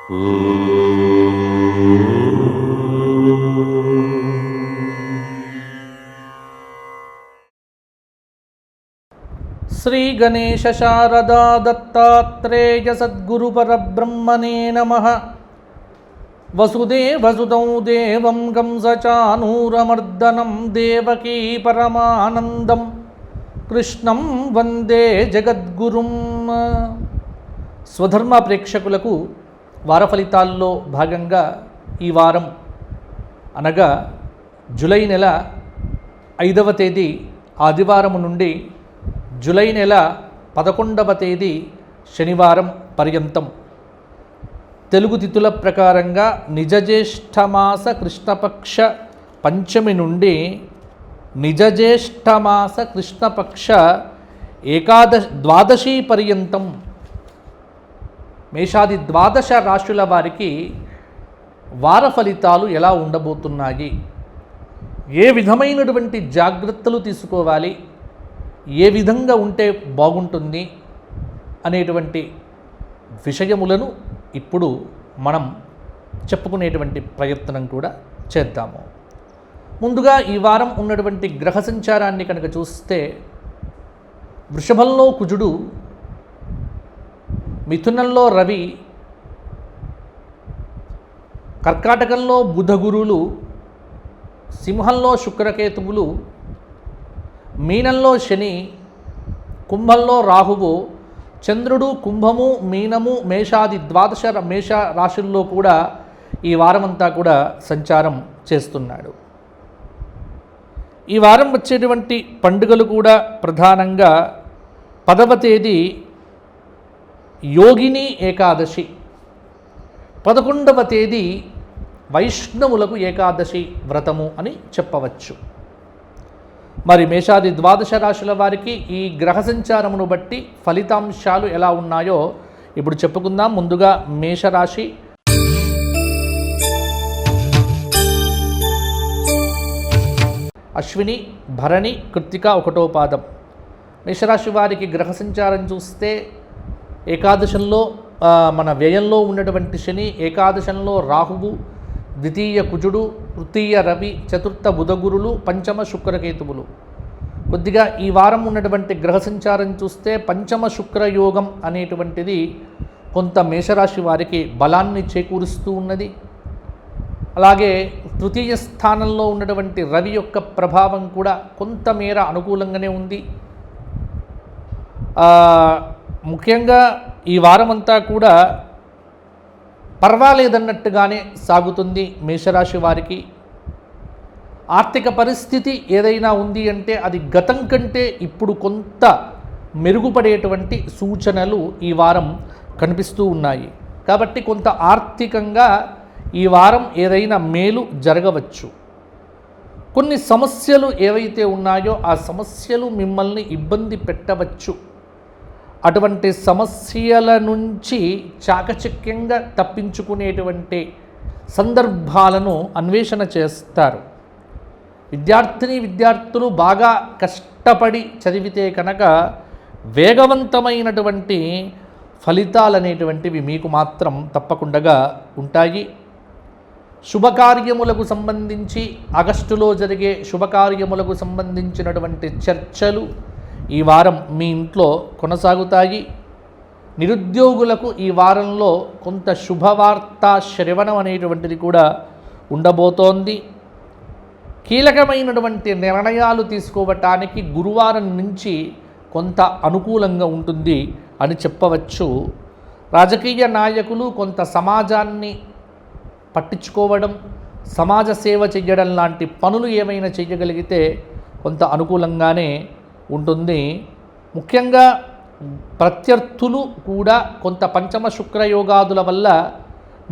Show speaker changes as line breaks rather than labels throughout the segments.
శ్రీ గణేశ శారదా దత్తాత్రేయ సద్గురు పరబ్రహ్మణే నమః. వసుదేవసుతం దేవం కంసచానూరమర్దనం దేవకీ పరమానందం కృష్ణం వందే జగద్గురుం. స్వధర్మ ప్రేక్షకులకు వార ఫలితాల్లో భాగంగా ఈ వారం అనగా జూలై నెల 5వ తేదీ ఆదివారం నుండి జూలై నెల 11వ తేదీ శనివారం పర్యంతం తెలుగు తిథుల ప్రకారంగా నిజజ్యేష్ఠమాస కృష్ణపక్ష పంచమి నుండి నిజజ్యేష్ఠమాస కృష్ణపక్ష ద్వాదశి పర్యంతం మేషాది ద్వాదశ రాశుల వారికి వార ఫలితాలు ఎలా ఉండబోతున్నాయి, ఏ విధమైనటువంటి జాగ్రత్తలు తీసుకోవాలి, ఏ విధంగా ఉంటే బాగుంటుంది అనేటువంటి విషయములను ఇప్పుడు మనం చెప్పుకునేటువంటి ప్రయత్నం కూడా చేద్దాము. ముందుగా ఈ వారం ఉన్నటువంటి గ్రహ సంచారాన్ని కనుక చూస్తే వృషభంలో కుజుడు, మిథునంలో రవి, కర్కాటకంలో బుధగురులు, సింహంలో శుక్రకేతువులు, మీనంలో శని, కుంభంలో రాహువు, చంద్రుడు కుంభము, మీనము, మేషాది ద్వాదశ మేష రాశుల్లో కూడా ఈ వారమంతా కూడా సంచారం చేస్తున్నాడు. ఈ వారం వచ్చేటువంటి పండుగలు కూడా ప్రధానంగా 10వ తేదీ యోగిని ఏకాదశి, 11వ తేదీ వైష్ణవులకు ఏకాదశి వ్రతము అని చెప్పవచ్చు. మరి మేషాది ద్వాదశ రాశుల వారికి ఈ గ్రహ సంచారమును బట్టి ఫలితాంశాలు ఎలా ఉన్నాయో ఇప్పుడు చెప్పుకుందాం. ముందుగా మేషరాశి. అశ్విని, భరణి, కృత్తిక 1వ పాదం. మేషరాశి వారికి గ్రహ సంచారం చూస్తే ఏకాదశంలో మన వ్యయంలో ఉన్నటువంటి శని, ఏకాదశంలో రాహువు, ద్వితీయ కుజుడు, తృతీయ రవి, చతుర్థ బుధగురులు, పంచమ శుక్రకేతువులు. కొద్దిగా ఈ వారం ఉన్నటువంటి గ్రహ సంచారం చూస్తే పంచమ శుక్రయోగం అనేటువంటిది కొంత మేషరాశి వారికి బలాన్ని చేకూరుస్తూ ఉన్నది. అలాగే తృతీయ స్థానంలో ఉన్నటువంటి రవి యొక్క ప్రభావం కూడా కొంతమేర అనుకూలంగానే ఉంది. ముఖ్యంగా ఈ వారమంతా కూడా పర్వాలేదన్నట్టుగానే సాగుతుంది మేషరాశి వారికి. ఆర్థిక పరిస్థితి ఏదైనా ఉంది అంటే అది గతం కంటే ఇప్పుడు కొంత మెరుగుపడేటువంటి సూచనలు ఈ వారం కనిపిస్తూ ఉన్నాయి. కాబట్టి కొంత ఆర్థికంగా ఈ వారం ఏదైనా మేలు జరగవచ్చు. కొన్ని సమస్యలు ఏవైతే ఉన్నాయో ఆ సమస్యలు మిమ్మల్ని ఇబ్బంది పెట్టవచ్చు. అటువంటి సమస్యల నుంచి చాకచక్యంగా తప్పించుకునేటువంటి సందర్భాలను అన్వేషణ చేస్తారు. విద్యార్థులు బాగా కష్టపడి చదివితే కనుక వేగవంతమైనటువంటి ఫలితాలు అనేటువంటివి మీకు మాత్రం తప్పకుండా ఉంటాయి. శుభకార్యములకు సంబంధించి ఆగస్టులో జరిగే శుభకార్యములకు సంబంధించినటువంటి చర్చలు ఈ వారం మీ ఇంట్లో కొనసాగుతాయి. నిరుద్యోగులకు ఈ వారంలో కొంత శుభవార్త శ్రవణం అనేటువంటిది కూడా ఉండబోతోంది. కీలకమైనటువంటి నిర్ణయాలు తీసుకోవటానికి గురువారం నుంచి కొంత అనుకూలంగా ఉంటుంది అని చెప్పవచ్చు. రాజకీయ నాయకులు కొంత సమాజాన్ని పట్టించుకోవడం, సమాజ సేవ చేయడం లాంటి పనులు ఏమైనా చేయగలిగితే కొంత అనుకూలంగానే ఉంటుంది. ముఖ్యంగా ప్రత్యర్థులు కూడా కొంత పంచమ శుక్రయోగాదుల వల్ల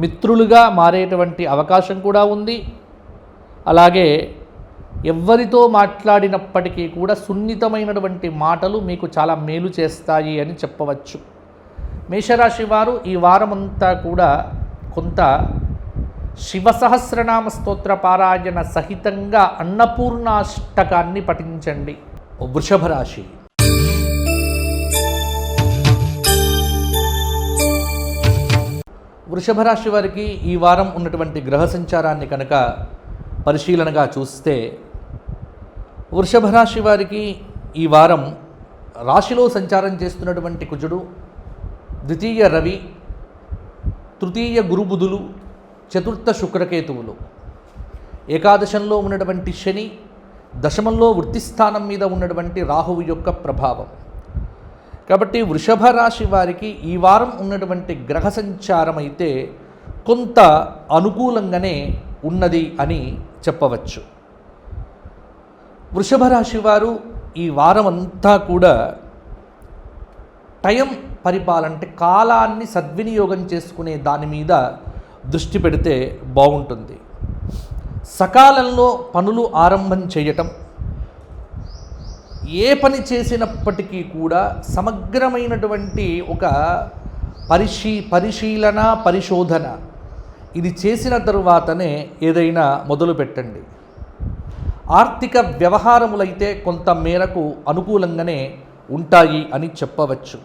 మిత్రులుగా మారేటువంటి అవకాశం కూడా ఉంది. అలాగే ఎవరితో మాట్లాడినప్పటికీ కూడా సున్నితమైనటువంటి మాటలు మీకు చాలా మేలు చేస్తాయి అని చెప్పవచ్చు. మేషరాశి వారు ఈ వారమంతా కూడా కొంత శివ సహస్రనామ స్తోత్ర పారాయణ సహితంగా అన్నపూర్ణాష్టకాన్ని పఠించండి. వృషభ రాశి. వృషభ రాశి వారికి ఈ వారం ఉన్నటువంటి గ్రహ సంచారాన్ని కనుక పరిశీలనగా చూస్తే, వృషభ రాశి వారికి ఈ వారం రాశిలో సంచారం చేస్తున్నటువంటి కుజుడు, ద్వితీయ రవి, తృతీయ గురుబుధులు, చతుర్థ శుక్రకేతువులు, ఏకాదశంలో ఉన్నటువంటి శని, దశమంలో వృత్తిస్థానం మీద ఉన్నటువంటి రాహువు యొక్క ప్రభావం. కాబట్టి వృషభ రాశి వారికి ఈ వారం ఉన్నటువంటి గ్రహ సంచారం అయితే కొంత అనుకూలంగానే ఉన్నది అని చెప్పవచ్చు. వృషభ రాశి వారు ఈ వారం అంతా కూడా టైం పరిపాలన అంటే కాలాన్ని సద్వినియోగం చేసుకునే దాని మీద దృష్టి పెడితే బాగుంటుంది. సకాలంలో పనులు ఆరంభం చేయటం, ఏ పని చేసినప్పటికీ కూడా సమగ్రమైనటువంటి ఒక పరిశీలన, పరిశోధన ఇది చేసిన తరువాతనే ఏదైనా మొదలు పెట్టండి. ఆర్థిక వ్యవహారములైతే కొంత మేరకు అనుకూలంగానే ఉంటాయి అని చెప్పవచ్చు.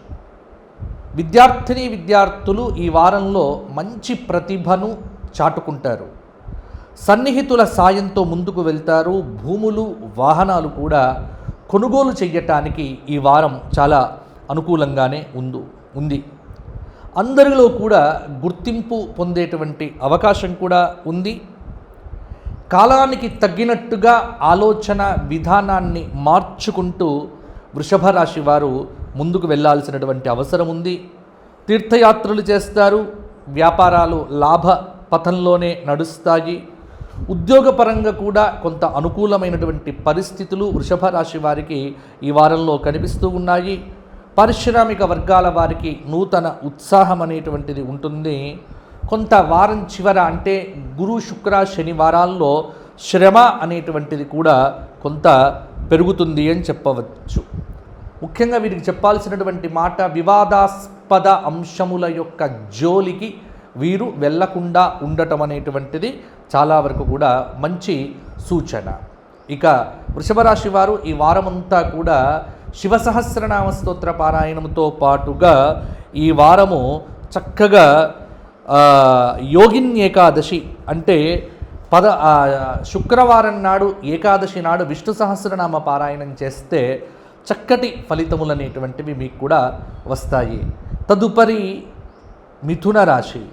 విద్యార్థులు ఈ వారంలో మంచి ప్రతిభను చాటుకుంటారు. సన్నిహితుల సాయంతో ముందుకు వెళ్తారు. భూములు, వాహనాలు కూడా కొనుగోలు చేయటానికి ఈ వారం చాలా అనుకూలంగానే ఉంది. అందరిలో కూడా గుర్తింపు పొందేటువంటి అవకాశం కూడా ఉంది. కాలానికి తగ్గినట్టుగా ఆలోచన విధానాన్ని మార్చుకుంటూ వృషభ రాశి వారు ముందుకు వెళ్ళాల్సినటువంటి అవసరం ఉంది. తీర్థయాత్రలు చేస్తారు. వ్యాపారాలు లాభ పథంలోనే నడుస్తాయి. ఉద్యోగపరంగా కూడా కొంత అనుకూలమైనటువంటి పరిస్థితులు వృషభ రాశి వారికి ఈ వారంలో కనిపిస్తూ ఉన్నాయి. పారిశ్రామిక వర్గాల వారికి నూతన ఉత్సాహం అనేటువంటిది ఉంటుంది. కొంత వారం చివర అంటే గురు, శుక్ర, శనివారాల్లో శ్రమ అనేటువంటిది కూడా కొంత పెరుగుతుంది అని చెప్పవచ్చు. ముఖ్యంగా వీరికి చెప్పాల్సినటువంటి మాట, వివాదాస్పద అంశముల యొక్క జోలికి వీరు వెళ్లకుండా ఉండటం అనేటువంటిది చాలా వరకు కూడా మంచి సూచన. ఇక వృషభ రాశి వారు ఈ వారమంతా కూడా శివ సహస్రనామ స్తోత్ర పారాయణంతో పాటుగా ఈ వారము చక్కగా యోగిన్ ఏకాదశి అంటే శుక్రవారం నాడు ఏకాదశి నాడు విష్ణు సహస్రనామ పారాయణం చేస్తే చక్కటి ఫలితములు అనేటువంటివి మీకు కూడా వస్తాయి. తదుపరి మిథున రాశి.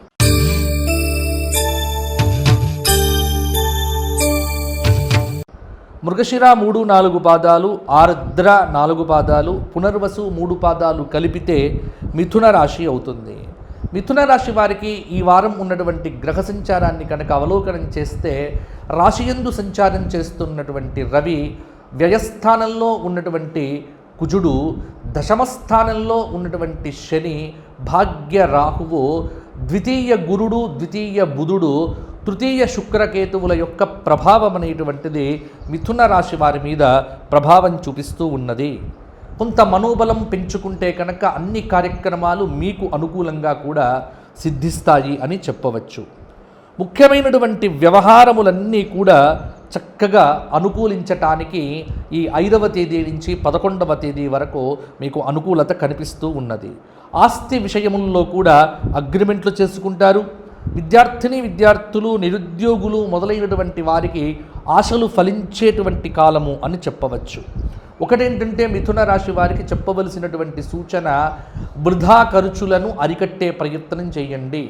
మృగశిర 3-4 పాదాలు, ఆర్ద్ర 4 పాదాలు, పునర్వసు 3 పాదాలు కలిపితే మిథున రాశి అవుతుంది. మిథున రాశి వారికి ఈ వారం ఉన్నటువంటి గ్రహ సంచారాన్ని కనుక అవలోకనం చేస్తే, రాశియందు సంచారం చేస్తున్నటువంటి రవి, వ్యయస్థానంలో ఉన్నటువంటి కుజుడు, దశమస్థానంలో ఉన్నటువంటి శని, భాగ్య రాహువు, ద్వితీయ గురుడు, ద్వితీయ బుధుడు, తృతీయ శుక్రకేతువుల యొక్క ప్రభావం అనేటువంటిది మిథున రాశి వారి మీద ప్రభావం చూపిస్తూ ఉన్నది. కొంత మనోబలం పెంచుకుంటే కనుక అన్ని కార్యక్రమాలు మీకు అనుకూలంగా కూడా సిద్ధిస్తాయి అని చెప్పవచ్చు. ముఖ్యమైనటువంటి వ్యవహారములన్నీ కూడా చక్కగా అనుకూలించటానికి ఈ 5వ తేదీ నుంచి 11వ తేదీ వరకు మీకు అనుకూలత కనిపిస్తూ ఉన్నది. ఆస్తి విషయముల్లో కూడా అగ్రిమెంట్లు చేసుకుంటారు. విద్యార్థులు, నిరుద్యోగులు మొదలైనటువంటి వారికి ఆశలు ఫలించేటువంటి కాలము అని చెప్పవచ్చు. ఒకటేంటంటే మిథున రాశి వారికి చెప్పవలసినటువంటి సూచన, వృధా ఖర్చులను అరికట్టే ప్రయత్నం చేయండి.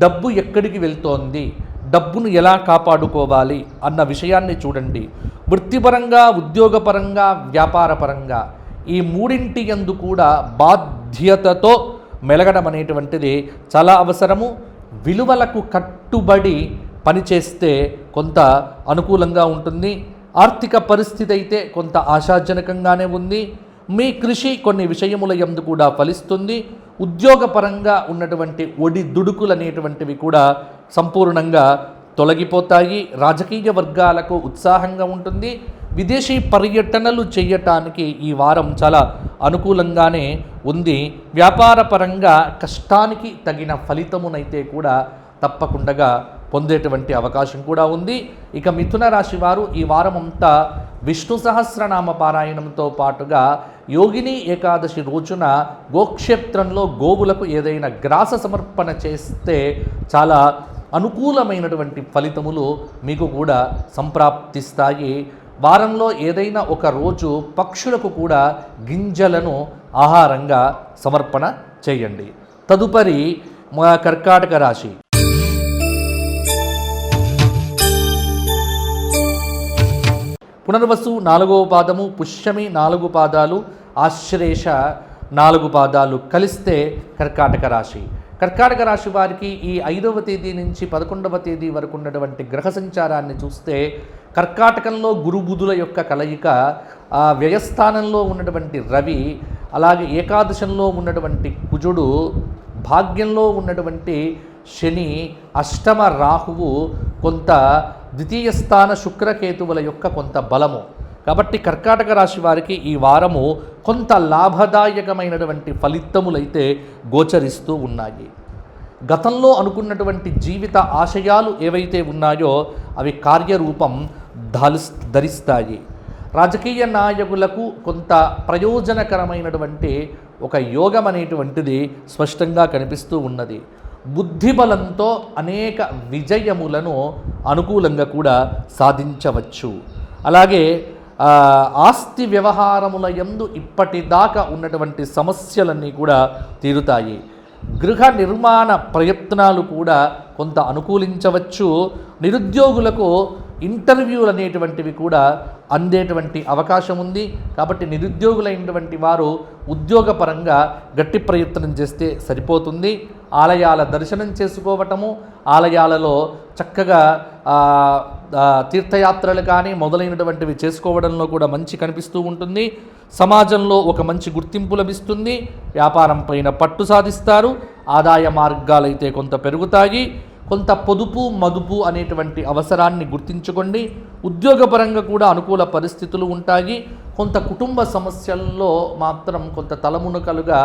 డబ్బు ఎక్కడికి వెళ్తోంది, డబ్బును ఎలా కాపాడుకోవాలి అన్న విషయాన్ని చూడండి. వృత్తిపరంగా, ఉద్యోగపరంగా, వ్యాపారపరంగా ఈ మూడింటి యందు కూడా బాధ్యతతో మెలగడం అనేటువంటిది చాలా అవసరము. విలువలకు కట్టుబడి పనిచేస్తే కొంత అనుకూలంగా ఉంటుంది. ఆర్థిక పరిస్థితి అయితే కొంత ఆశాజనకంగానే ఉంది. మీ కృషి కొన్ని విషయముల యందు కూడా ఫలిస్తుంది. ఉద్యోగపరంగా ఉన్నటువంటి ఒడిదుడుకులు అనేటువంటివి కూడా సంపూర్ణంగా తొలగిపోతాయి. రాజకీయ వర్గాలకు ఉత్సాహంగా ఉంటుంది. విదేశీ పర్యటనలు చేయటానికి ఈ వారం చాలా అనుకూలంగానే ఉంది. వ్యాపారపరంగా కష్టానికి తగిన ఫలితమునైతే కూడా తప్పకుండా పొందేటువంటి అవకాశం కూడా ఉంది. ఇక మిథున రాశి వారు ఈ వారం అంతా విష్ణు సహస్రనామ పారాయణంతో పాటుగా యోగిని ఏకాదశి రోజున గోక్షేత్రంలో గోవులకు ఏదైనా గ్రాస సమర్పణ చేస్తే చాలా అనుకూలమైనటువంటి ఫలితములు మీకు కూడా సంప్రాప్తిస్తాయి. వారంలో ఏదైనా ఒక రోజు పక్షులకు కూడా గింజలను ఆహారంగా సమర్పణ చేయండి. తదుపరి కర్కాటక రాశి. పునర్వసు 4వ పాదము, పుష్యమి 4 పాదాలు, ఆశ్లేష 4 పాదాలు కలిస్తే కర్కాటక రాశి. కర్కాటక రాశి వారికి ఈ 5వ తేదీ నుంచి 11వ తేదీ వరకు ఉన్నటువంటి గ్రహ సంచారాన్ని చూస్తే కర్కాటకంలో గురు బుధుల యొక్క కలయిక, వ్యయస్థానంలో ఉన్నటువంటి రవి, అలాగే ఏకాదశంలో ఉన్నటువంటి కుజుడు, భాగ్యంలో ఉన్నటువంటి శని, అష్టమ రాహువు, కొంత ద్వితీయ స్థాన శుక్రకేతువుల యొక్క కొంత బలము. కాబట్టి కర్కాటక రాశి వారికి ఈ వారము కొంత లాభదాయకమైనటువంటి ఫలితములైతే గోచరిస్తూ ఉన్నాయి. గతంలో అనుకున్నటువంటి జీవిత ఆశయాలు ఏవైతే ఉన్నాయో అవి కార్యరూపం ధరిస్తాయి. రాజకీయ నాయకులకు కొంత ప్రయోజనకరమైనటువంటి ఒక యోగం అనేటువంటిది స్పష్టంగా కనిపిస్తూ ఉన్నది. బుద్ధిబలంతో అనేక విజయములను అనుకూలంగా కూడా సాధించవచ్చు. అలాగే ఆస్తి వ్యవహారముల యందు ఇప్పటిదాకా ఉన్నటువంటి సమస్యలన్నీ కూడా తీరుతాయి. గృహ నిర్మాణ ప్రయత్నాలు కూడా కొంత అనుకూలించవచ్చు. నిరుద్యోగులకు ఇంటర్వ్యూలు అనేటువంటివి కూడా అందేటువంటి అవకాశం ఉంది. కాబట్టి నిరుద్యోగులైనటువంటి వారు ఉద్యోగపరంగా గట్టి ప్రయత్నం చేస్తే సరిపోతుంది. ఆలయాల దర్శనం చేసుకోవటము, ఆలయాలలో చక్కగా తీర్థయాత్రలు కానీ మొదలైనటువంటివి చేసుకోవడంలో కూడా మంచి కనిపిస్తూ ఉంటుంది. సమాజంలో ఒక మంచి గుర్తింపు లభిస్తుంది. వ్యాపారం పైన పట్టు సాధిస్తారు. ఆదాయ మార్గాలైతే కొంత పెరుగుతాయి. కొంత పొదుపు మదుపు అనేటువంటి అవసరాన్ని గుర్తించుకోండి. ఉద్యోగపరంగా కూడా అనుకూల పరిస్థితులు ఉంటాయి. కొంత కుటుంబ సమస్యల్లో మాత్రం కొంత తలమునకలుగా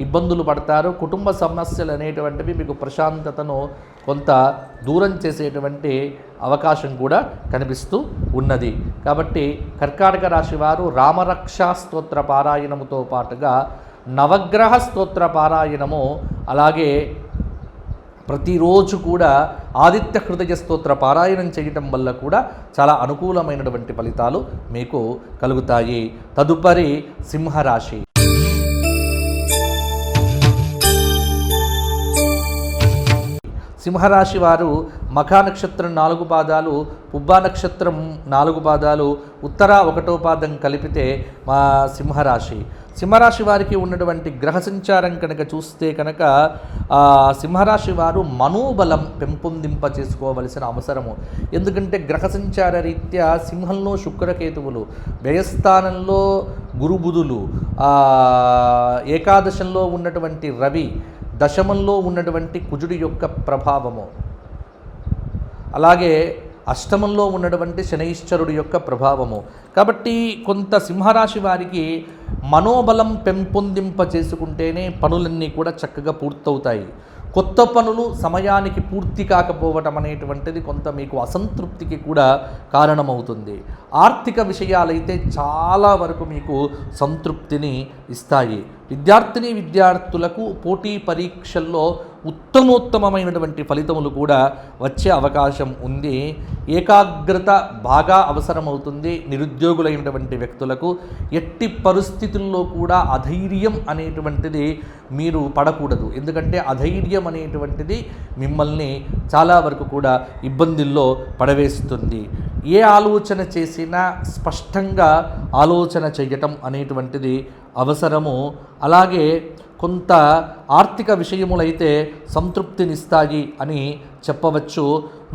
ఇబ్బందులు పడతారు. కుటుంబ సమస్యలు అనేటువంటివి మీకు ప్రశాంతతను కొంత దూరం చేసేటువంటి అవకాశం కూడా కనిపిస్తూ ఉన్నది. కాబట్టి కర్కాటక రాశి వారు రామరక్షా స్తోత్ర పారాయణముతో పాటుగా నవగ్రహ స్తోత్ర పారాయణము, అలాగే ప్రతిరోజు కూడా ఆదిత్య హృదయ స్తోత్ర పారాయణం చేయటం వల్ల కూడా చాలా అనుకూలమైనటువంటి ఫలితాలు మీకు కలుగుతాయి. తదుపరి సింహరాశి. సింహరాశి వారు మఖా నక్షత్రం 4 పాదాలు, పుబ్బా నక్షత్రం 4 పాదాలు, ఉత్తర 1వ పాదం కలిపితే మా సింహరాశి. సింహరాశి వారికి ఉన్నటువంటి గ్రహ సంచారం కనుక చూస్తే కనుక సింహరాశి వారు మనోబలం పెంపొందింప చేసుకోవలసిన అవసరము. ఎందుకంటే గ్రహ సంచార రీత్యా సింహంలో శుక్రకేతువులు, వ్యయస్థానంలో గురుబుధులు, ఏకాదశంలో ఉన్నటువంటి రవి, దశమంలో ఉన్నటువంటి కుజుడి యొక్క ప్రభావము, అలాగే అష్టమంలో ఉన్నటువంటి శనైశ్చరుడి యొక్క ప్రభావము. కాబట్టి కొంత సింహరాశి వారికి మనోబలం పెంపొందింప చేసుకుంటేనే పనులన్నీ కూడా చక్కగా పూర్తవుతాయి. కొత్త పనులు సమయానికి పూర్తి కాకపోవటం అనేటువంటిది కొంత మీకు అసంతృప్తికి కూడా కారణమవుతుంది. ఆర్థిక విషయాలైతే చాలా వరకు మీకు సంతృప్తిని ఇస్తాయి. విద్యార్థులకు పోటీ పరీక్షల్లో ఉత్తమోత్తమైనటువంటి ఫలితములు కూడా వచ్చే అవకాశం ఉంది. ఏకాగ్రత బాగా అవసరమవుతుంది. నిరుద్యోగులైనటువంటి వ్యక్తులకు ఎట్టి పరిస్థితుల్లో కూడా అధైర్యం అనేటువంటిది మీరు పడకూడదు. ఎందుకంటే అధైర్యం అనేటువంటిది మిమ్మల్ని చాలా వరకు కూడా ఇబ్బందుల్లో పడవేస్తుంది. ఏ ఆలోచన చేసినా స్పష్టంగా ఆలోచన చేయటం అనేటువంటిది అవసరము. అలాగే కొంత ఆర్థిక విషయములైతే సంతృప్తినిస్తాయి అని చెప్పవచ్చు.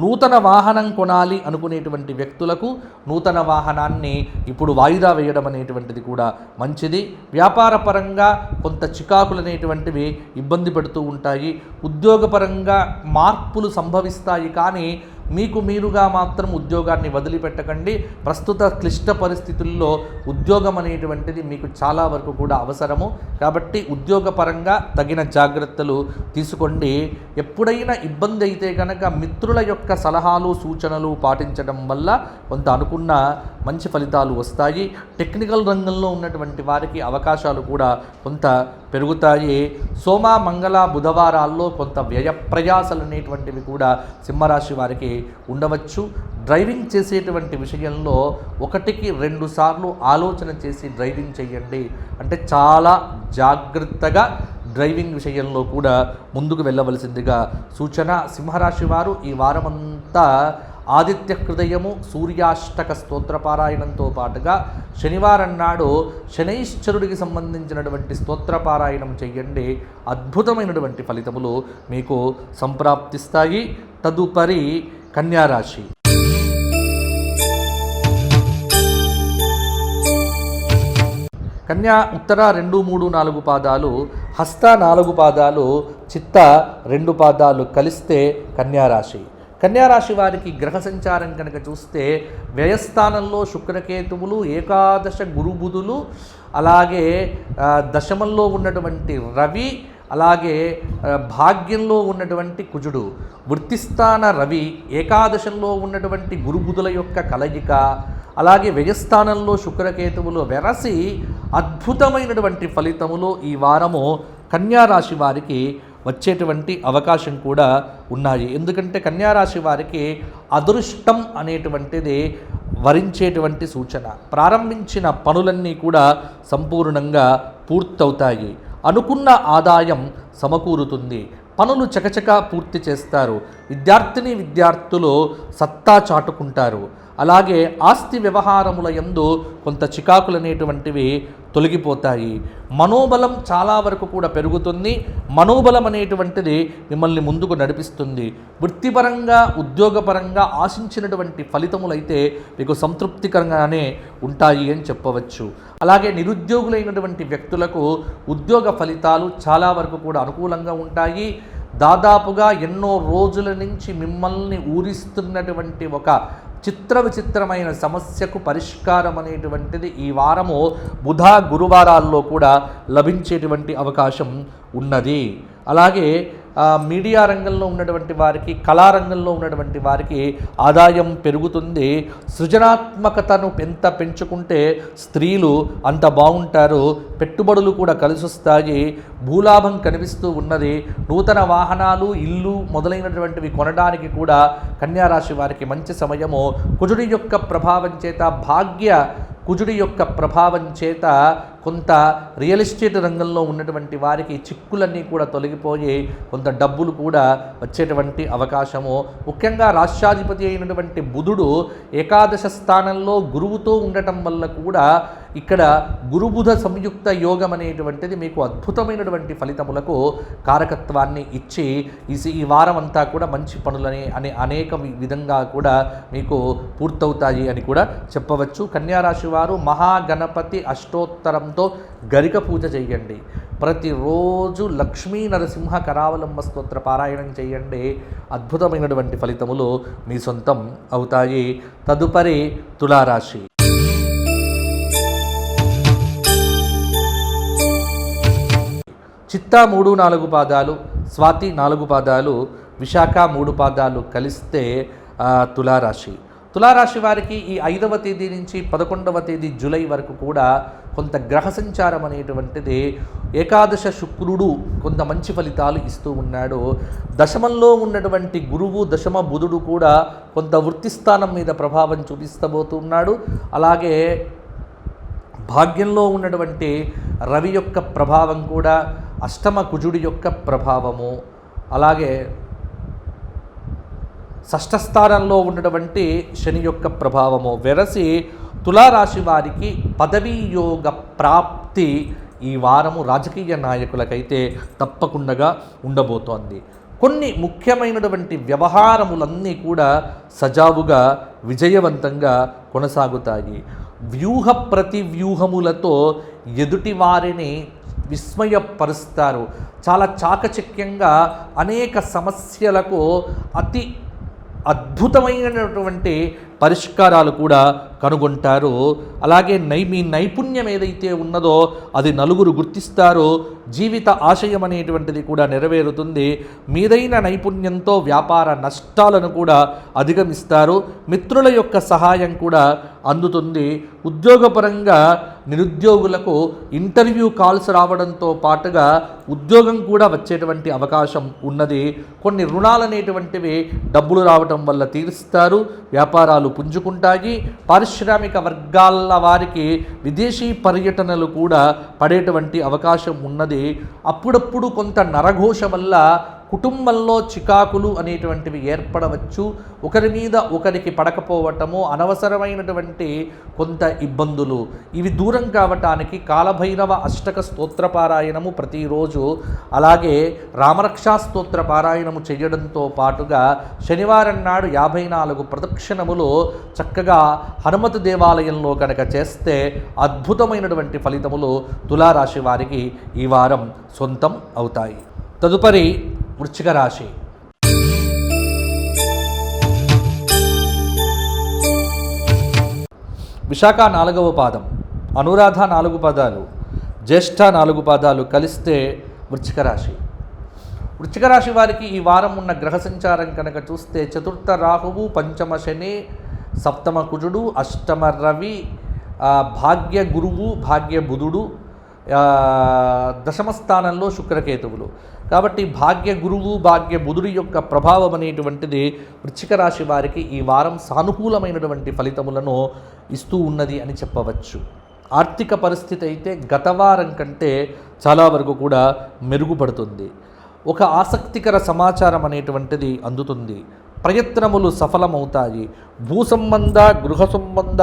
నూతన వాహనం కొనాలి అనుకునేటువంటి వ్యక్తులకు నూతన వాహనాన్ని ఇప్పుడు వాయిదా వేయడం అనేటువంటిది కూడా మంచిది. వ్యాపారపరంగా కొంత చికాకులు అనేటువంటివి ఇబ్బంది పెడుతూ ఉంటాయి. ఉద్యోగపరంగా మార్పులు సంభవిస్తాయి, కానీ మీకు మీరుగా మాత్రం ఉద్యోగాన్ని వదిలిపెట్టకండి. ప్రస్తుత క్లిష్ట పరిస్థితుల్లో ఉద్యోగం అనేటువంటిది మీకు చాలా వరకు కూడా అవసరము. కాబట్టి ఉద్యోగపరంగా తగిన జాగ్రత్తలు తీసుకోండి. ఎప్పుడైనా ఇబ్బంది అయితే కనుక మిత్రుల యొక్క సలహాలు సూచనలు పాటించడం వల్ల కొంత అనుకున్న మంచి ఫలితాలు వస్తాయి. టెక్నికల్ రంగంలో ఉన్నటువంటి వారికి అవకాశాలు కూడా కొంత పెరుగుతాయి. సోమ మంగళ బుధవారాల్లో కొంత వ్యయ ప్రయాసాలు అనేటువంటివి కూడా సింహరాశి వారికి ఉండవచ్చు. డ్రైవింగ్ చేసేటువంటి విషయంలో 1-2 సార్లు ఆలోచన చేసి డ్రైవింగ్ చేయండి. అంటే చాలా జాగ్రత్తగా డ్రైవింగ్ విషయంలో కూడా ముందుకు వెళ్ళవలసిందిగా సూచన. సింహరాశి వారు ఈ వారమంతా ఆదిత్య హృదయము సూర్యాష్టక స్తోత్రపారాయణంతో పాటుగా శనివారం నాడు శనైశ్చరుడికి సంబంధించినటువంటి స్తోత్రపారాయణం చేయండి. అద్భుతమైనటువంటి ఫలితములు మీకు సంప్రాప్తిస్తాయి. తదుపరి కన్యారాశి. కన్యా ఉత్తర 2, 3, 4 పాదాలు, హస్త 4 పాదాలు, చిత్త 2 పాదాలు కలిస్తే కన్యారాశి. కన్యారాశి వారికి గ్రహ సంచారం కనుక చూస్తే వ్యయస్థానంలో శుక్రకేతువులు, ఏకాదశ గురుబుధులు, అలాగే దశమంలో ఉన్నటువంటి రవి, అలాగే భాగ్యంలో ఉన్నటువంటి కుజుడు, వృత్తిస్థాన రవి, ఏకాదశంలో ఉన్నటువంటి గురుబుధుల యొక్క కలయిక, అలాగే వ్యయస్థానంలో శుక్రకేతువులు వెరసి అద్భుతమైనటువంటి ఫలితములు ఈ వారము కన్యారాశి వారికి వచ్చేటువంటి అవకాశం కూడా ఉన్నాయి. ఎందుకంటే కన్యారాశి వారికి అదృష్టం అనేటువంటిది వరించేటువంటి సూచన. ప్రారంభించిన పనులన్నీ కూడా సంపూర్ణంగా పూర్తవుతాయి. అనుకున్న ఆదాయం సమకూరుతుంది. పనులు చకచకా పూర్తి చేస్తారు. విద్యార్థులు సత్తా చాటుకుంటారు. అలాగే ఆస్తి వ్యవహారముల యందు కొంత చికాకులు అనేటువంటివి తొలగిపోతాయి. మనోబలం చాలా వరకు కూడా పెరుగుతుంది. మనోబలం అనేటువంటిది మిమ్మల్ని ముందుకు నడిపిస్తుంది. వృత్తిపరంగా ఉద్యోగపరంగా ఆశించినటువంటి ఫలితములైతే మీకు సంతృప్తికరంగానే ఉంటాయి అని చెప్పవచ్చు. అలాగే నిరుద్యోగులైనటువంటి వ్యక్తులకు ఉద్యోగ ఫలితాలు చాలా వరకు కూడా అనుకూలంగా ఉంటాయి. దాదాపుగా ఎన్నో రోజుల నుంచి మిమ్మల్ని ఊరిస్తున్నటువంటి ఒక విచిత్రమైన సమస్యకు పరిష్కారం అనేటువంటిది ఈ వారము బుధ గురువారాల్లో కూడా లభించేటువంటి అవకాశం ఉన్నది. అలాగే మీడియా రంగంలో ఉన్నటువంటి వారికి, కళారంగంలో ఉన్నటువంటి వారికి ఆదాయం పెరుగుతుంది. సృజనాత్మకతను ఎంత పెంచుకుంటే స్త్రీలు అంత బాగుంటారు. పెట్టుబడులు కూడా కలిసొస్తాయి. భూలాభం కనిపిస్తూ ఉన్నది. నూతన వాహనాలు, ఇల్లు మొదలైనటువంటివి కొనడానికి కూడా కన్యారాశి వారికి మంచి సమయము. కుజుడి యొక్క ప్రభావం చేత, కుజుడి యొక్క ప్రభావం చేత కొంత రియల్ ఎస్టేట్ రంగంలో ఉన్నటువంటి వారికి చిక్కులన్నీ కూడా తొలగిపోయి కొంత డబ్బులు కూడా వచ్చేటువంటి అవకాశము. ముఖ్యంగా రాష్ట్రాధిపతి అయినటువంటి బుధుడు ఏకాదశ స్థానంలో గురువుతో ఉండటం వల్ల కూడా ఇక్కడ గురుబుధ సంయుక్త యోగం అనేటువంటిది మీకు అద్భుతమైనటువంటి ఫలితములకు కారకత్వాన్ని ఇచ్చి ఈ వారం అంతా కూడా మంచి పనులని అనేక విధంగా కూడా మీకు పూర్తవుతాయి అని కూడా చెప్పవచ్చు. కన్యారాశి వారు మహాగణపతి అష్టోత్తరంతో గరిక పూజ చేయండి. ప్రతిరోజు లక్ష్మీ నరసింహ కరావలంబ స్తోత్ర పారాయణం చేయండి. అద్భుతమైనటువంటి ఫలితములు మీ సొంతం అవుతాయి. తదుపరి తులారాశి. చిత్త 3, 4 పాదాలు, స్వాతి 4 పాదాలు, విశాఖ 3 పాదాలు కలిస్తే తులారాశి. తులారాశి వారికి ఈ 5వ తేదీ నుంచి 11వ తేదీ జూలై వరకు కూడా కొంత గ్రహ సంచారం అనేటువంటిది ఏకాదశ శుక్రుడు కొంత మంచి ఫలితాలు ఇస్తూ ఉన్నాడు. దశమంలో ఉన్నటువంటి గురువు, దశమ బుధుడు కూడా కొంత వృత్తి స్థానం మీద ప్రభావం చూపిస్తబోతున్నాడు. అలాగే భాగ్యంలో ఉన్నటువంటి రవి యొక్క ప్రభావం కూడా, అష్టమ కుజుడి యొక్క ప్రభావము, అలాగే షష్ఠస్థానంలో ఉన్నటువంటి శని యొక్క ప్రభావము వెరసి తులారాశి వారికి పదవీ యోగ ప్రాప్తి ఈ వారము రాజకీయ నాయకులకైతే తప్పకుండా ఉండబోతోంది. కొన్ని ముఖ్యమైనటువంటి వ్యవహారములన్నీ కూడా సజావుగా విజయవంతంగా కొనసాగుతాయి. వ్యూహ ప్రతివ్యూహములతో ఎదుటి వారిని విస్మయపరుస్తారు. చాలా చాకచక్యంగా అనేక సమస్యలకు అతి అద్భుతమైనటువంటి పరిష్కారాలు కూడా కనుగొంటారు. అలాగే మీ నైపుణ్యం ఏదైతే ఉన్నదో అది నలుగురు గుర్తిస్తారు. జీవిత ఆశయం అనేటువంటిది కూడా నెరవేరుతుంది. మీదైన నైపుణ్యంతో వ్యాపార నష్టాలను కూడా అధిగమిస్తారు. మిత్రుల యొక్క సహాయం కూడా అందుతుంది. ఉద్యోగపరంగా నిరుద్యోగులకు ఇంటర్వ్యూ కాల్స్ రావడంతో పాటుగా ఉద్యోగం కూడా వచ్చేటువంటి అవకాశం ఉన్నది. కొన్ని రుణాలు అనేటువంటివి డబ్బులు రావడం వల్ల తీరుస్తారు. వ్యాపారాలు పుంజుకుంటాయి. పారిశ్రామిక వర్గాల వారికి విదేశీ పర్యటనలు కూడా పడేటువంటి అవకాశం ఉన్నది. అప్పుడప్పుడు కొంత నరఘోష వల్ల కుటుంబంలో చికాకులు అనేటువంటివి ఏర్పడవచ్చు. ఒకరి మీద ఒకరికి పడకపోవటము, అనవసరమైనటువంటి కొంత ఇబ్బందులు ఇవి దూరం కావటానికి కాలభైరవ అష్టక స్తోత్ర పారాయణము ప్రతిరోజు, అలాగే రామరక్షా స్తోత్ర పారాయణము చేయడంతో పాటుగా శనివారం నాడు 54 ప్రదక్షిణములు చక్కగా హనుమతి దేవాలయంలో కనుక చేస్తే అద్భుతమైనటువంటి ఫలితములు తులారాశి వారికి ఈ వారం సొంతం అవుతాయి. తదుపరి వృశ్చిక రాశి. విశాఖ 4వ పాదం, అనురాధ 4 పాదాలు, జ్యేష్ఠ 4 పాదాలు కలిస్తే వృశ్చిక రాశి. వృశ్చిక రాశి వారికి ఈ వారం ఉన్న గ్రహ సంచారం కనుక చూస్తే చతుర్థ రాహువు, పంచమ శని, సప్తమ కుజుడు, అష్టమ రవి, భాగ్య గురువు, భాగ్య బుధుడు, దశమ స్థానంలో శుక్రకేతువులు. కాబట్టి భాగ్య గురువు, భాగ్య బుధుడి యొక్క ప్రభావం అనేటువంటిది వృశ్చిక రాశి వారికి ఈ వారం సానుకూలమైనటువంటి ఫలితములను ఇస్తూ ఉన్నది అని చెప్పవచ్చు. ఆర్థిక పరిస్థితి అయితే గత వారం కంటే చాలా వరకు కూడా మెరుగుపడుతుంది. ఒక ఆసక్తికర సమాచారం అనేటువంటిది అందుతుంది. ప్రయత్నములు సఫలమవుతాయి. భూ సంబంధ, గృహ సంబంధ,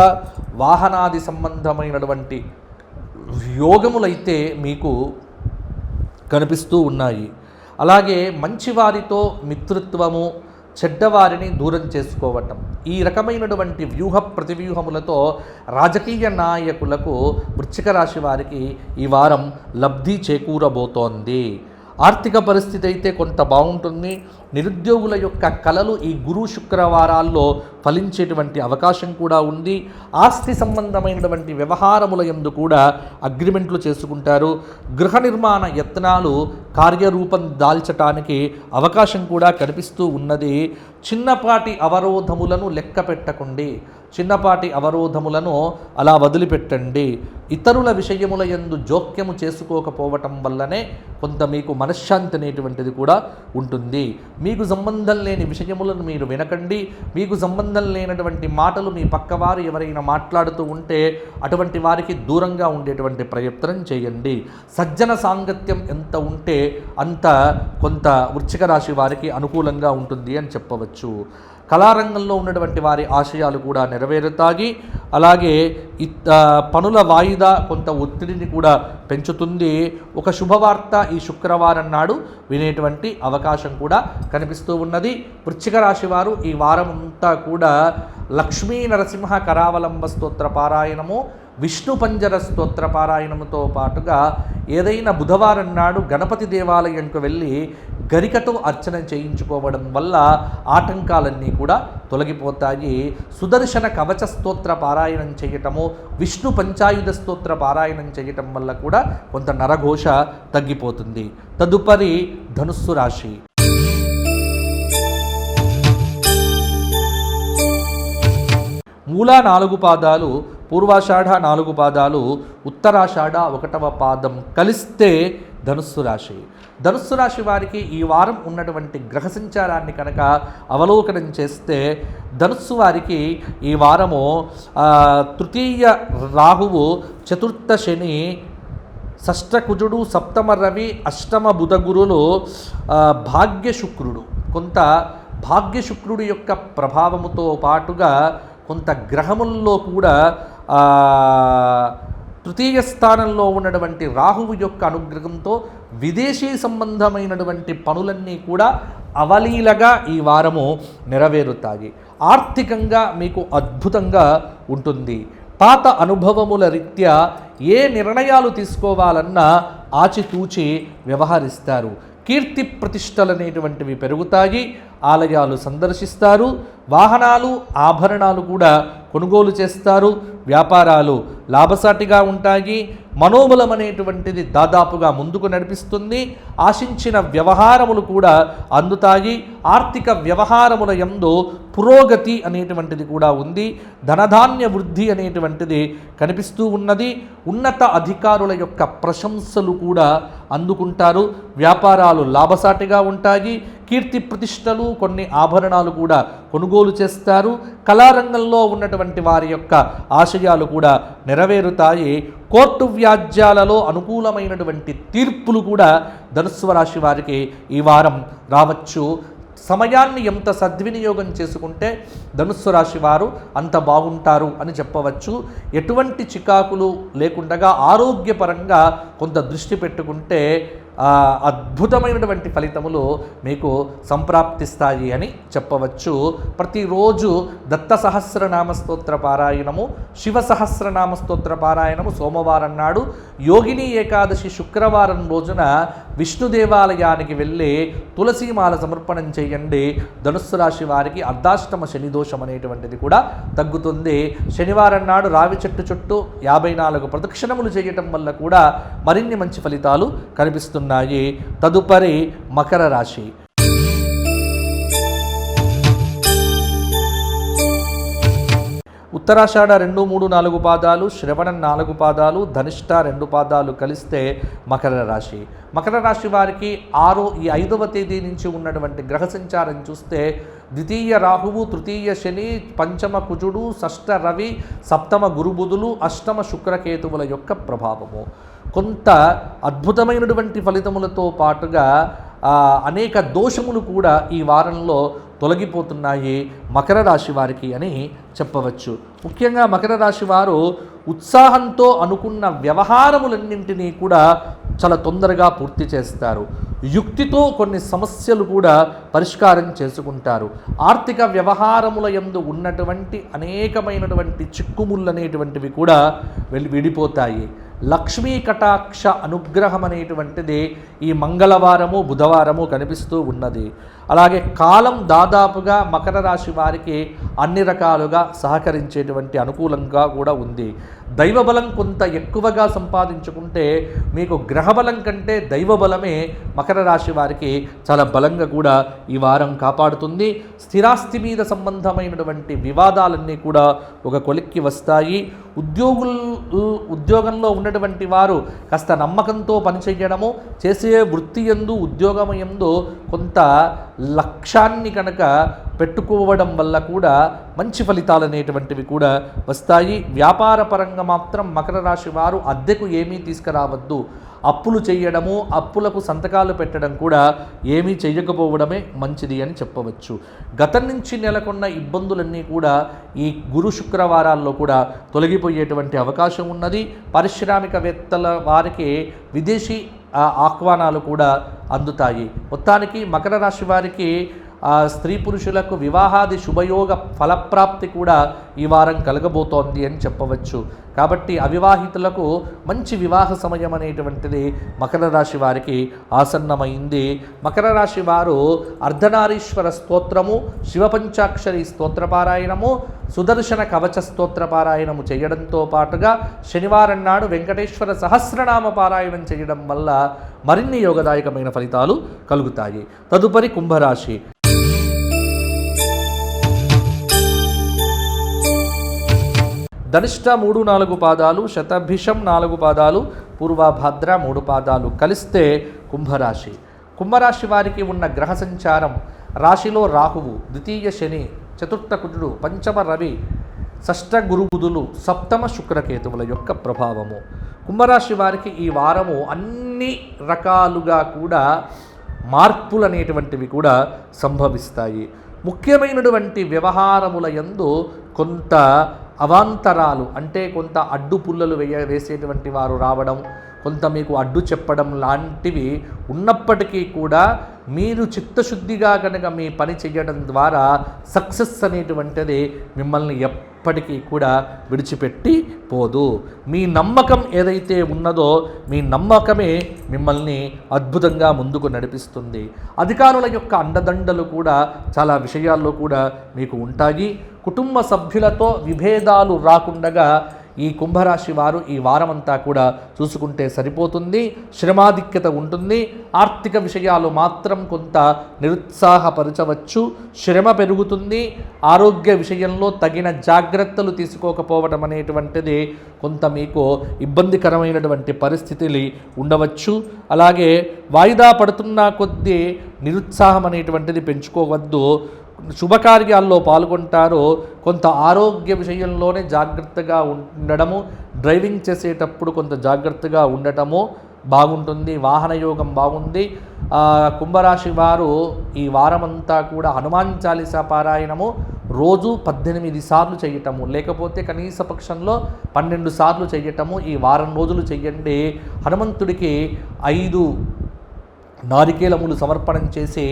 వాహనాది సంబంధమైనటువంటి యోగములైతే మీకు కనిపిస్తూ ఉన్నాయి. అలాగే మంచివారితో మిత్రత్వము, చెడ్డవారిని దూరం చేసుకోవటం, ఈ రకమైనటువంటి వ్యూహ ప్రతివ్యూహములతో రాజకీయ నాయకులకు వృశ్చిక రాశి వారికి ఈ వారం లబ్ధి చేకూరబోతోంది. ఆర్థిక పరిస్థితి అయితే కొంత బాగుంటుంది. నిరుద్యోగుల యొక్క కలలు ఈ గురు శుక్రవారాల్లో ఫలించేటువంటి అవకాశం కూడా ఉంది. ఆస్తి సంబంధమైనటువంటి వ్యవహారముల యందు కూడా అగ్రిమెంట్లు చేసుకుంటారు. గృహ నిర్మాణ యత్నాలు కార్యరూపం దాల్చటానికి అవకాశం కూడా కనిపిస్తూ ఉన్నది. చిన్నపాటి అవరోధములను లెక్క పెట్టకండి. చిన్నపాటి అవరోధములను అలా వదిలిపెట్టండి. ఇతరుల విషయముల యందు జోక్యము చేసుకోకపోవటం వల్లనే కొంత మీకు మనశ్శాంతి అనేటువంటిది కూడా ఉంటుంది. మీకు సంబంధం లేని విషయములను మీరు వినకండి. మీకు సంబంధం లేనటువంటి మాటలు మీ పక్కవారు ఎవరైనా మాట్లాడుతూ ఉంటే అటువంటి వారికి దూరంగా ఉండేటువంటి ప్రయత్నం చేయండి. సజ్జన సాంగత్యం ఎంత ఉంటే అంత కొంత వృశ్చిక రాశి వారికి అనుకూలంగా ఉంటుంది అని చెప్పవచ్చు. కళారంగంలో ఉన్నటువంటి వారి ఆశయాలు కూడా నెరవేరుతాయి. అలాగే పనుల వాయిదా కొంత ఒత్తిడిని కూడా పెంచుతుంది. ఒక శుభవార్త ఈ శుక్రవారం నాడు వినేటువంటి అవకాశం కూడా కనిపిస్తూ ఉన్నది. వృశ్చిక రాశి వారు ఈ వారం అంతా కూడా లక్ష్మీ నరసింహ కరావలంబ స్తోత్ర పారాయణము, విష్ణు పంజర స్తోత్ర పారాయణముతో పాటుగా ఏదైనా బుధవారం నాడు గణపతి దేవాలయంకు వెళ్ళి గరికతో అర్చన చేయించుకోవడం వల్ల ఆటంకాలన్నీ కూడా తొలగిపోతాయి. సుదర్శన కవచ స్తోత్ర పారాయణం చేయటము, విష్ణు పంచాయుధ స్తోత్ర పారాయణం చేయటం వల్ల కూడా కొంత నరఘోష తగ్గిపోతుంది. తదుపరి ధనుస్సు రాశి. మూల 4 పాదాలు, పూర్వాషాఢ 4 పాదాలు, ఉత్తరాషాఢ 1వ పాదం కలిస్తే ధనుస్సు రాశి. ధనుస్సు రాశి వారికి ఈ వారం ఉన్నటువంటి గ్రహ సంచారాన్ని కనుక అవలోకనం చేస్తే ధనుస్సు వారికి ఈ వారము తృతీయ రాహువు, చతుర్థ శని, షష్ఠ కుజుడు, సప్తమ రవి, అష్టమ బుధ గురులు, భాగ్య శుక్రుడు. కొంత భాగ్య శుక్రుడి యొక్క ప్రభావముతో పాటుగా కొంత గ్రహముల్లో కూడా తృతీయ స్థానంలో ఉన్నటువంటి రాహువు యొక్క అనుగ్రహంతో విదేశీ సంబంధమైనటువంటి పనులన్నీ కూడా అవలీలగా ఈ వారము నెరవేరుతాయి. ఆర్థికంగా మీకు అద్భుతంగా ఉంటుంది. పాత అనుభవముల రీత్యా ఏ నిర్ణయాలు తీసుకోవాలన్నా ఆచితూచి వ్యవహరిస్తారు. కీర్తి ప్రతిష్టలు అనేటువంటివి పెరుగుతాయి, ఆలయాలు సందర్శిస్తారు, వాహనాలు ఆభరణాలు కూడా కొనుగోలు చేస్తారు, వ్యాపారాలు లాభసాటిగా ఉంటాయి, మనోబలం అనేటువంటిది దాదాపుగా ముందుకు నడిపిస్తుంది, ఆశించిన వ్యవహారములు కూడా అందుతాయి, ఆర్థిక వ్యవహారముల యందు పురోగతి అనేటువంటిది కూడా ఉంది, ధనధాన్య వృద్ధి అనేటువంటిది కనిపిస్తూ ఉన్నది, ఉన్నత అధికారుల యొక్క ప్రశంసలు కూడా అందుకుంటారు, వ్యాపారాలు లాభసాటిగా ఉంటాయి, కీర్తి ప్రతిష్టలు కొన్ని ఆభరణాలు కూడా కొనుగోలు చేస్తారు, కళారంగంలో ఉన్నటువంటి వారి యొక్క ఆశయాలు కూడా నెరవేరుతాయి, కోర్టు వ్యాజ్యాలలో అనుకూలమైనటువంటి తీర్పులు కూడా ధనుస్సు రాశి వారికి ఈ వారం రావచ్చు. సమయాన్ని ఎంత సద్వినియోగం చేసుకుంటే ధనుస్సు రాశి వారు అంత బాగుంటారు అని చెప్పవచ్చు. ఎటువంటి చికాకులు లేకుండా ఆరోగ్యపరంగా కొంత దృష్టి పెట్టుకుంటే అద్భుతమైనటువంటి ఫలితములు మీకు సంప్రాప్తిస్తాయి అని చెప్పవచ్చు. ప్రతిరోజు దత్త సహస్రనామ స్తోత్ర పారాయణము, శివ సహస్రనామ స్తోత్ర పారాయణము సోమవారం నాడు, యోగిని ఏకాదశి శుక్రవారం రోజున విష్ణు దేవాలయానికి వెళ్ళి తులసీమాల సమర్పణం చేయండి. ధనుస్సు రాశి వారికి అర్ధాష్టమ శని దోషం అనేటువంటిది కూడా తగ్గుతుంది. శనివారం నాడు రావి చెట్టు చుట్టూ 54 ప్రదక్షిణములు చేయటం వల్ల కూడా మరిన్ని మంచి ఫలితాలు కనిపిస్తున్నాయి. తదుపరి మకర రాశి. ఉత్తరాషాఢ 2, 3, 4 పాదాలు, శ్రవణం 4 పాదాలు, ధనిష్ట 2 పాదాలు కలిస్తే మకర రాశి. మకర రాశి వారికి 5వ తేదీ నుంచి ఉన్నటువంటి గ్రహ సంచారం చూస్తే ద్వితీయ రాహువు, తృతీయ శని, పంచమ కుజుడు, షష్ఠ రవి, సప్తమ గురుబుధులు, అష్టమ శుక్రకేతువుల యొక్క ప్రభావము కొంత అద్భుతమైనటువంటి ఫలితములతో పాటుగా అనేక దోషములు కూడా ఈ వారంలో తొలగిపోతున్నాయి మకర రాశి వారికి అని చెప్పవచ్చు. ముఖ్యంగా మకర రాశి వారు ఉత్సాహంతో అనుకున్న వ్యవహారములన్నింటినీ కూడా చాలా తొందరగా పూర్తి చేస్తారు. యుక్తితో కొన్ని సమస్యలు కూడా పరిష్కారం చేసుకుంటారు. ఆర్థిక వ్యవహారముల యందు ఉన్నటువంటి అనేకమైనటువంటి చిక్కుముళ్ళు అనేటువంటివి కూడా విడిపోతాయి. లక్ష్మీ కటాక్ష అనుగ్రహం అనేటువంటిది ఈ మంగళవారము, బుధవారము కనిపిస్తూ ఉన్నది. అలాగే కాలం దాదాపుగా మకర రాశి వారికి అన్ని రకాలుగా సహకరించేటువంటి అనుకూలంగా కూడా ఉంది. దైవబలం కొంత ఎక్కువగా సంపాదించుకుంటే మీకు గ్రహబలం కంటే దైవబలమే మకర రాశి వారికి చాలా బలంగా కూడా ఈ వారం కాపాడుతుంది. స్థిరాస్తి మీద సంబంధమైనటువంటి వివాదాలన్నీ కూడా ఒక కొలిక్కి వస్తాయి. ఉద్యోగంలో ఉన్నటువంటి వారు కాస్త నమ్మకంతో పనిచేయడము, చేసే వృత్తి యందు ఉద్యోగం యందు కొంత లక్ష్యాన్ని కనుక పెట్టుకోవడం వల్ల కూడా మంచి ఫలితాలు అనేటువంటివి కూడా వస్తాయి. వ్యాపార పరంగా మాత్రం మకర రాశి వారు అద్దెకు ఏమీ తీసుకురావద్దు. అప్పులు చేయడము, అప్పులకు సంతకాలు పెట్టడం కూడా ఏమీ చేయకపోవడమే మంచిది అని చెప్పవచ్చు. గతం నుంచి నెలకొన్న ఇబ్బందులన్నీ కూడా ఈ గురు శుక్రవారాల్లో కూడా తొలగిపోయేటువంటి అవకాశం ఉన్నది. పారిశ్రామికవేత్తల వారికి విదేశీ ఆహ్వానాలు కూడా అందుతాయి. మొత్తానికి మకర రాశి వారికి స్త్రీ పురుషులకు వివాహాది శుభయోగ ఫలప్రాప్తి కూడా ఈ వారం కలగబోతోంది అని చెప్పవచ్చు. కాబట్టి అవివాహితులకు మంచి వివాహ సమయం అనేటువంటిది మకర రాశి వారికి ఆసన్నమైంది. మకర రాశి వారు అర్ధనారీశ్వర స్తోత్రము, శివపంచాక్షరి స్తోత్రపారాయణము, సుదర్శన కవచ స్తోత్రపారాయణము చేయడంతో పాటుగా శనివారం నాడు వెంకటేశ్వర సహస్రనామ పారాయణం చేయడం వల్ల మరిన్ని యోగదాయకమైన ఫలితాలు కలుగుతాయి. తదుపరి కుంభరాశి. ధనిష్ట 3, 4 పాదాలు, శతభిషం 4 పాదాలు, పూర్వభద్ర 3 పాదాలు కలిస్తే కుంభరాశి. కుంభరాశి వారికి ఉన్న గ్రహ సంచారం రాశిలో రాహువు, ద్వితీయ శని, చతుర్థ కుజుడు, పంచమ రవి, షష్ఠ గురుబుధులు, సప్తమ శుక్రకేతువుల యొక్క ప్రభావము. కుంభరాశి వారికి ఈ వారము అన్ని రకాలుగా కూడా మార్పులు అనేటువంటివి కూడా సంభవిస్తాయి. ముఖ్యమైనటువంటి వ్యవహారముల యందు కొంత అవాంతరాలు అంటే కొంత అడ్డుపుల్లలు వేసేటువంటి వారు రావడం, కొంత మీకు అడ్డు చెప్పడం లాంటివి ఉన్నప్పటికీ కూడా మీరు చిత్తశుద్ధిగా కనుక మీ పని చేయడం ద్వారా సక్సెస్ అనేటువంటిది మిమ్మల్ని ఎప్పటికీ కూడా విడిచిపెట్టి పోదు. మీ నమ్మకం ఏదైతే ఉన్నదో మీ నమ్మకమే మిమ్మల్ని అద్భుతంగా ముందుకు నడిపిస్తుంది. అధికారుల యొక్క అండదండలు కూడా చాలా విషయాల్లో కూడా మీకు ఉంటాయి. కుటుంబ సభ్యులతో విభేదాలు రాకుండా ఈ కుంభరాశి వారు ఈ వారమంతా కూడా చూసుకుంటే సరిపోతుంది. శ్రమాధిక్యత ఉంటుంది. ఆర్థిక విషయాలు మాత్రం కొంత నిరుత్సాహపరచవచ్చు. శ్రమ పెరుగుతుంది. ఆరోగ్య విషయంలో తగిన జాగ్రత్తలు తీసుకోకపోవడం అనేటువంటిది కొంత మీకు ఇబ్బందికరమైనటువంటి పరిస్థితులు ఉండవచ్చు. అలాగే వాయిదా పడుతున్న కొద్దీ నిరుత్సాహం అనేటువంటిది పెంచుకోవద్దు. శుభకార్యాల్లో పాల్గొంటారో కొంత ఆరోగ్య విషయంలోనే జాగ్రత్తగా ఉండడము, డ్రైవింగ్ చేసేటప్పుడు కొంత జాగ్రత్తగా ఉండటము బాగుంటుంది. వాహన యోగం బాగుంది. కుంభరాశి వారు ఈ వారమంతా కూడా హనుమాన్ చాలీసా పారాయణము రోజు 18 సార్లు చేయటము, లేకపోతే కనీస పక్షంలో 12 సార్లు చేయటము ఈ వారం రోజులు చెయ్యండి. హనుమంతుడికి 5 నారికేలములు సమర్పణం చేసి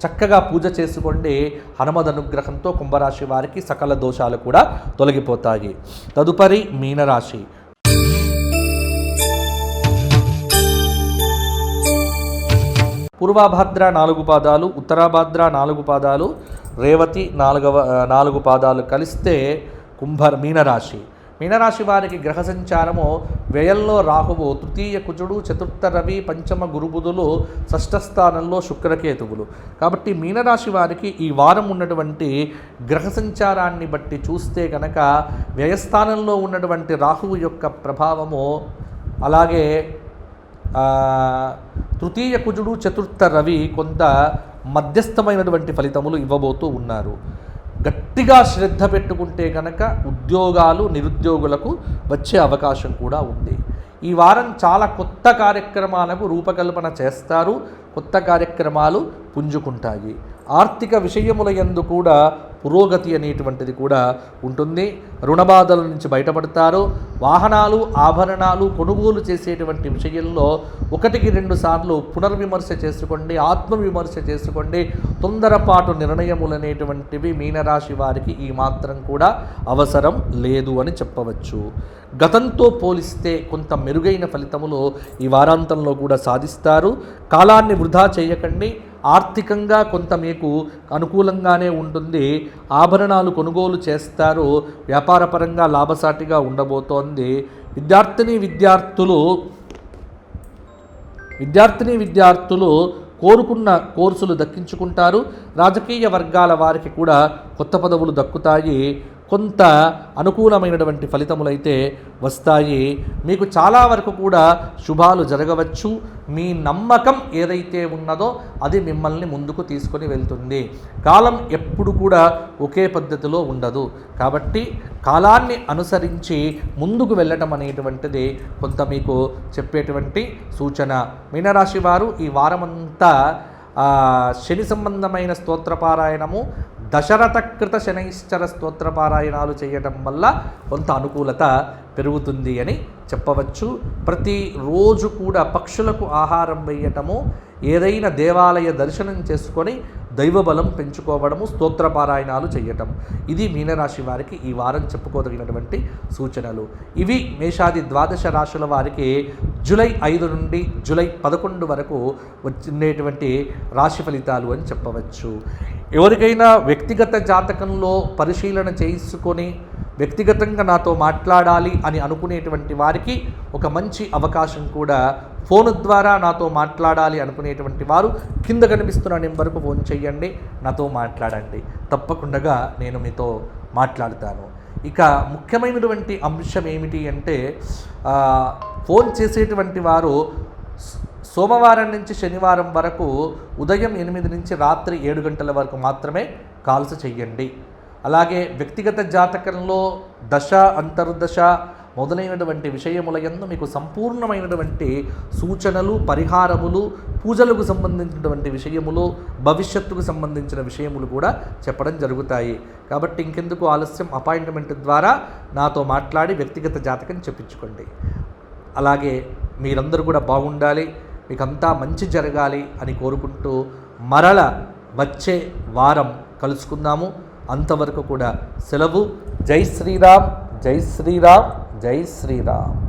చక్కగా పూజ చేసుకోండి. హనుమద్ అనుగ్రహంతో కుంభరాశి వారికి సకల దోషాలు కూడా తొలగిపోతాయి. తదుపరి మీనరాశి. పూర్వభాద్ర 4 పాదాలు, ఉత్తరాభాద్ర 4 పాదాలు, రేవతి 4 పాదాలు కలిస్తే మీనరాశి. మీనరాశి వారికి గ్రహ సంచారము వ్యయంలో రాహువు, తృతీయ కుజుడు, చతుర్థ రవి, పంచమ గురుబుధులు, షష్ఠ స్థానంలో శుక్రకేతువులు. కాబట్టి మీనరాశి వారికి ఈ వారం ఉన్నటువంటి గ్రహ సంచారాన్ని బట్టి చూస్తే కనుక వ్యయస్థానంలో ఉన్నటువంటి రాహువు యొక్క ప్రభావము, అలాగే తృతీయ కుజుడు, చతుర్థ రవి కొంత మధ్యస్థమైనటువంటి ఫలితములు ఇవ్వబోతూ ఉన్నారు. గట్టిగా శ్రద్ధ పెట్టుకుంటే కనుక ఉద్యోగాలు నిరుద్యోగులకు వచ్చే అవకాశం కూడా ఉంది. ఈ వారం చాలా కొత్త కార్యక్రమాలకు రూపకల్పన చేస్తారు. కొత్త కార్యక్రమాలు పుంజుకుంటాయి. ఆర్థిక విషయముల యందు కూడా పురోగతి అనేటువంటిది కూడా ఉంటుంది. రుణబాధల నుంచి బయటపడతారు. వాహనాలు, ఆభరణాలు కొనుగోలు చేసేటువంటి విషయంలో 1-2 సార్లు పునర్విమర్శ చేసుకోండి, ఆత్మవిమర్శ చేసుకోండి. తొందరపాటు నిర్ణయములు అనేటువంటివి మీనరాశి వారికి ఈ మాత్రం కూడా అవసరం లేదు అని చెప్పవచ్చు. గతంతో పోలిస్తే కొంత మెరుగైన ఫలితములు ఈ వారాంతంలో కూడా సాధిస్తారు. కాలాన్ని వృధా చేయకండి. ఆర్థికంగా కొంత మీకు అనుకూలంగానే ఉంటుంది. ఆభరణాలు కొనుగోలు చేస్తారు. వ్యాపారపరంగా లాభసాటిగా ఉండబోతోంది. విద్యార్థిని విద్యార్థులు కోరుకున్న కోర్సులు దక్కించుకుంటారు. రాజకీయ వర్గాల వారికి కూడా కొత్త పదవులు దక్కుతాయి. కొంత అనుకూలమైనటువంటి ఫలితములైతే వస్తాయి. మీకు చాలా వరకు కూడా శుభాలు జరగవచ్చు. మీ నమ్మకం ఏదైతే ఉన్నదో అది మిమ్మల్ని ముందుకు తీసుకొని వెళ్తుంది. కాలం ఎప్పుడు కూడా ఒకే పద్ధతిలో ఉండదు. కాబట్టి కాలాన్ని అనుసరించి ముందుకు వెళ్ళటం అనేటువంటిది కొంత మీకు చెప్పేటువంటి సూచన. మీనరాశి వారు ఈ వారమంతా శని సంబంధమైన స్తోత్రపారాయణము, దశరథకృత శనైశ్చర స్తోత్రపారాయణాలు చేయటం వల్ల కొంత అనుకూలత పెరుగుతుంది అని చెప్పవచ్చు. ప్రతిరోజు కూడా పక్షులకు ఆహారం వేయటము, ఏదైనా దేవాలయ దర్శనం చేసుకొని దైవబలం పెంచుకోవడము, స్తోత్రపారాయణాలు చేయటం, ఇది మీనరాశి వారికి ఈ వారం చెప్పుకోదగినటువంటి సూచనలు. ఇవి మేషాది 12 రాశుల వారికి జూలై 5 నుండి జూలై 11 వరకు వచ్చేటువంటి రాశి ఫలితాలు అని చెప్పవచ్చు. ఎవరికైనా వ్యక్తిగత జాతకంలో పరిశీలన చేసుకొని వ్యక్తిగతంగా నాతో మాట్లాడాలి అని అనుకునేటువంటి వారికి ఒక మంచి అవకాశం కూడా. ఫోన్ ద్వారా నాతో మాట్లాడాలి అనుకునేటువంటి వారు కింద కనిపిస్తున్న నెంబర్కు ఫోన్ చేయండి, నాతో మాట్లాడండి. తప్పకుండా నేను మీతో మాట్లాడతాను. ఇక ముఖ్యమైనటువంటి అంశం ఏమిటి అంటే, ఫోన్ చేసేటువంటి వారు సోమవారం నుంచి శనివారం వరకు ఉదయం 8 నుంచి రాత్రి 7 గంటల వరకు మాత్రమే కాల్స్ చెయ్యండి. అలాగే వ్యక్తిగత జాతకంలో దశ, అంతర్దశ, మొదలైనటువంటి విషయముల యందు మీకు సంపూర్ణమైనటువంటి సూచనలు, పరిహారములు, పూజలకు సంబంధించినటువంటి విషయములు, భవిష్యత్తుకు సంబంధించిన విషయములు కూడా చెప్పడం జరుగుతాయి. కాబట్టి ఇంకెందుకు ఆలస్యం, అపాయింట్మెంట్ ద్వారా నాతో మాట్లాడి వ్యక్తిగత జాతకం చెప్పించుకోండి. అలాగే మీరందరూ కూడా బాగుండాలి, మీకంతా మంచి జరగాలి అని కోరుకుంటూ మరల వచ్చే వారం కలుసుకుందాము. అంతవరకు కూడా సెలవు. జై శ్రీరామ్, జై శ్రీరామ్, జై శ్రీరామ్.